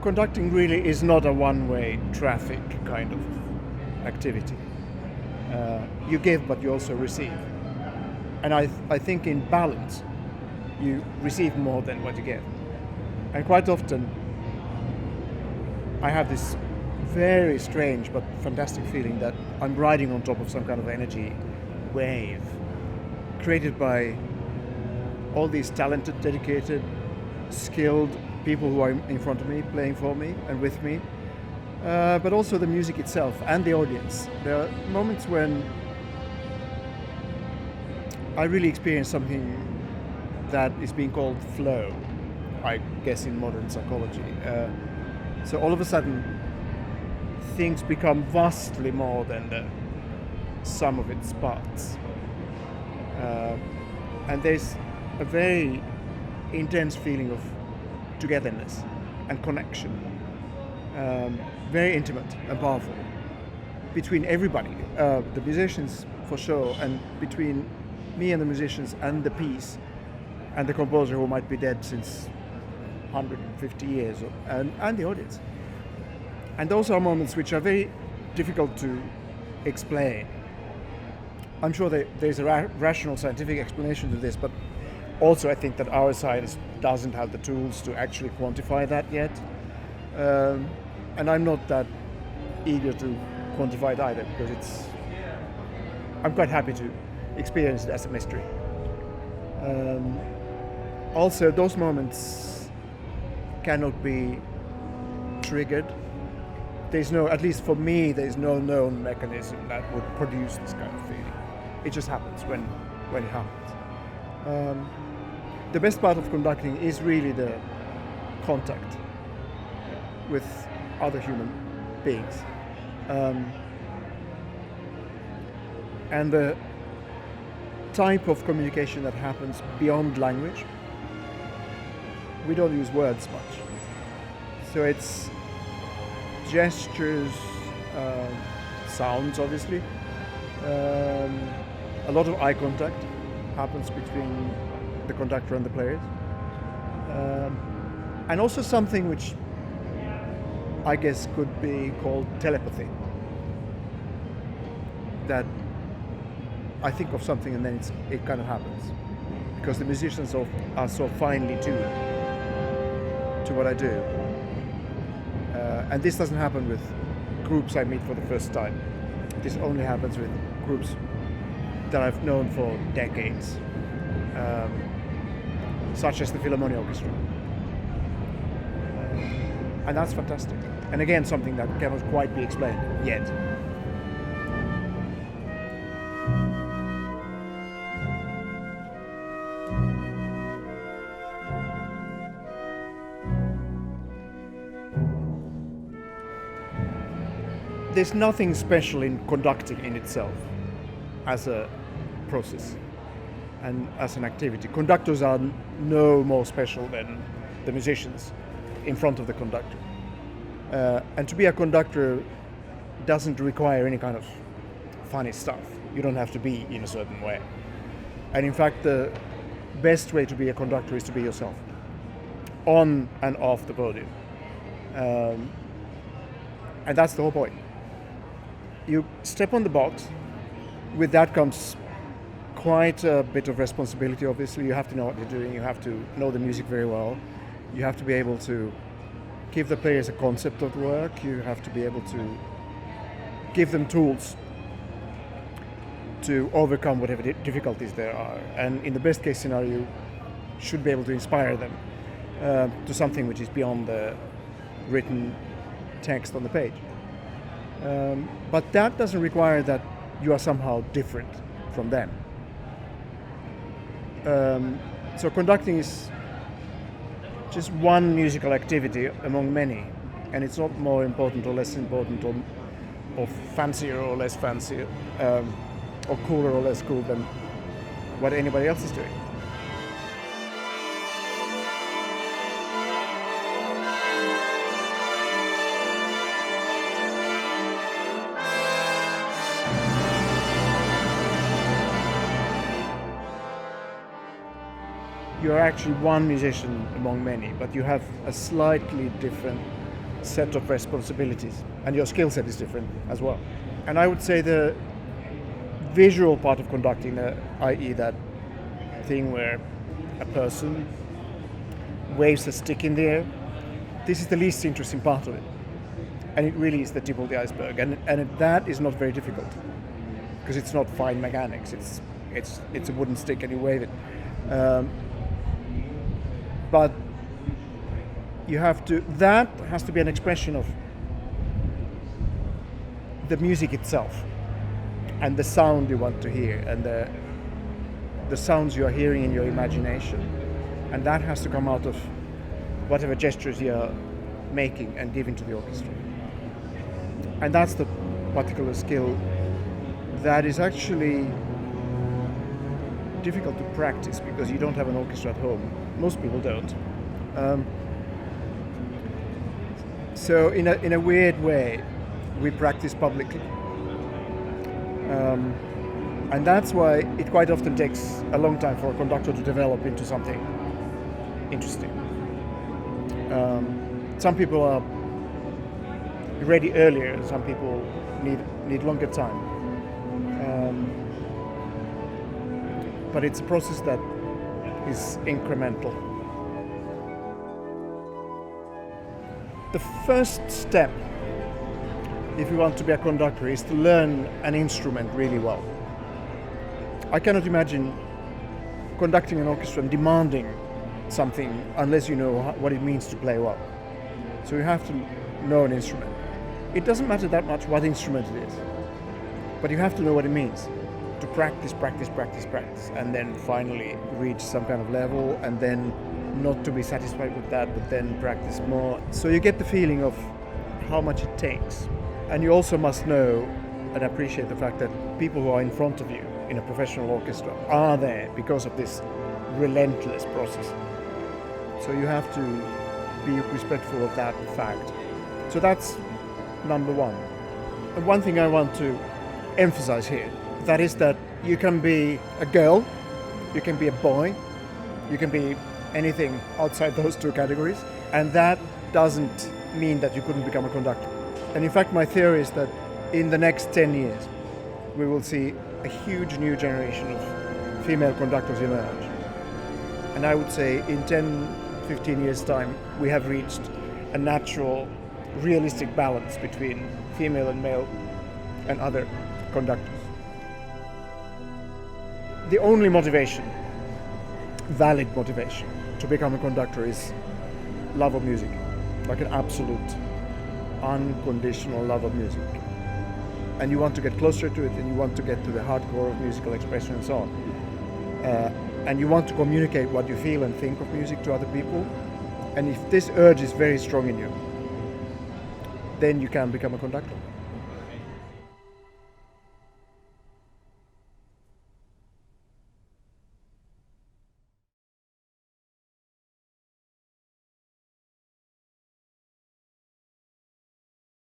conducting really is not a one-way traffic kind of activity. You give, but you also receive. And I think in balance, you receive more than what you give. And quite often, I have this very strange but fantastic feeling that I'm riding on top of some kind of energy wave created by all these talented, dedicated, skilled people who are in front of me, playing for me and with me, but also the music itself and the audience. There are moments when I really experience something that is being called flow, I guess in modern psychology. So all of a sudden, things become vastly more than the sum of its parts. And there's a very intense feeling of togetherness and connection, very intimate and powerful between everybody, the musicians for sure, and between me and the musicians and the piece and the composer who might be dead since 150 years, and the audience. And those are moments which are very difficult to explain. I'm sure there's a rational scientific explanation to this, but also I think that our science doesn't have the tools to actually quantify that yet. And I'm not that eager to quantify it either, because I'm quite happy to experience it as a mystery. Also, those moments cannot be triggered. There's no, at least for me, there's no known mechanism that would produce this kind of feeling. It just happens when it happens. The best part of conducting is really the contact with other human beings. And the type of communication that happens beyond language. We don't use words much. So it's gestures, sounds obviously. A lot of eye contact happens between the conductor and the players. And also something which I guess could be called telepathy. That I think of something and then it kind of happens. Because the musicians are so finely tuned to what I do. And this doesn't happen with groups I meet for the first time. This only happens with groups that I've known for decades, such as the Philharmonia Orchestra. And that's fantastic. And again, something that cannot quite be explained yet. There's nothing special in conducting in itself as a process and as an activity. Conductors are no more special than the musicians in front of the conductor. And to be a conductor doesn't require any kind of funny stuff. You don't have to be in a certain way. And in fact, the best way to be a conductor is to be yourself, on and off the podium. And that's the whole point. You step on the box. With that comes quite a bit of responsibility, obviously. You have to know what you're doing. You have to know the music very well. You have to be able to give the players a concept of the work. You have to be able to give them tools to overcome whatever difficulties there are. And in the best case scenario, you should be able to inspire them to something which is beyond the written text on the page. But that doesn't require that you are somehow different from them. So conducting is just one musical activity among many, and it's not more important or less important or fancier or less fancy, or cooler or less cool than what anybody else is doing. You're actually one musician among many, but you have a slightly different set of responsibilities, and your skill set is different as well. And I would say the visual part of conducting, i.e. that thing where a person waves a stick in the air, this is the least interesting part of it. And it really is the tip of the iceberg. And that is not very difficult, because it's not fine mechanics. It's a wooden stick and you wave it. But that has to be an expression of the music itself and the sound you want to hear and the sounds you are hearing in your imagination. And that has to come out of whatever gestures you are making and giving to the orchestra. And that's the particular skill that is actually difficult to practice because you don't have an orchestra at home. Most people don't. So in a weird way, we practice publicly. And that's why it quite often takes a long time for a conductor to develop into something interesting. Some people are ready earlier, some people need longer time. But it's a process that is incremental. The first step, if you want to be a conductor, is to learn an instrument really well. I cannot imagine conducting an orchestra and demanding something unless you know what it means to play well. So you have to know an instrument. It doesn't matter that much what instrument it is, but you have to know what it means to practice, and then finally reach some kind of level, and then not to be satisfied with that, but then practice more. So you get the feeling of how much it takes. And you also must know and appreciate the fact that people who are in front of you in a professional orchestra are there because of this relentless process. So you have to be respectful of that fact. So that's number one. And one thing I want to emphasize here, that is that you can be a girl, you can be a boy, you can be anything outside those two categories, and that doesn't mean that you couldn't become a conductor. And in fact, my theory is that in the next 10 years, we will see a huge new generation of female conductors emerge. And I would say in 10, 15 years' time, we have reached a natural, realistic balance between female and male and other conductors. The only motivation, valid motivation, to become a conductor is love of music, like an absolute, unconditional love of music. And you want to get closer to it, and you want to get to the hardcore of musical expression and so on. And you want to communicate what you feel and think of music to other people. And if this urge is very strong in you, then you can become a conductor.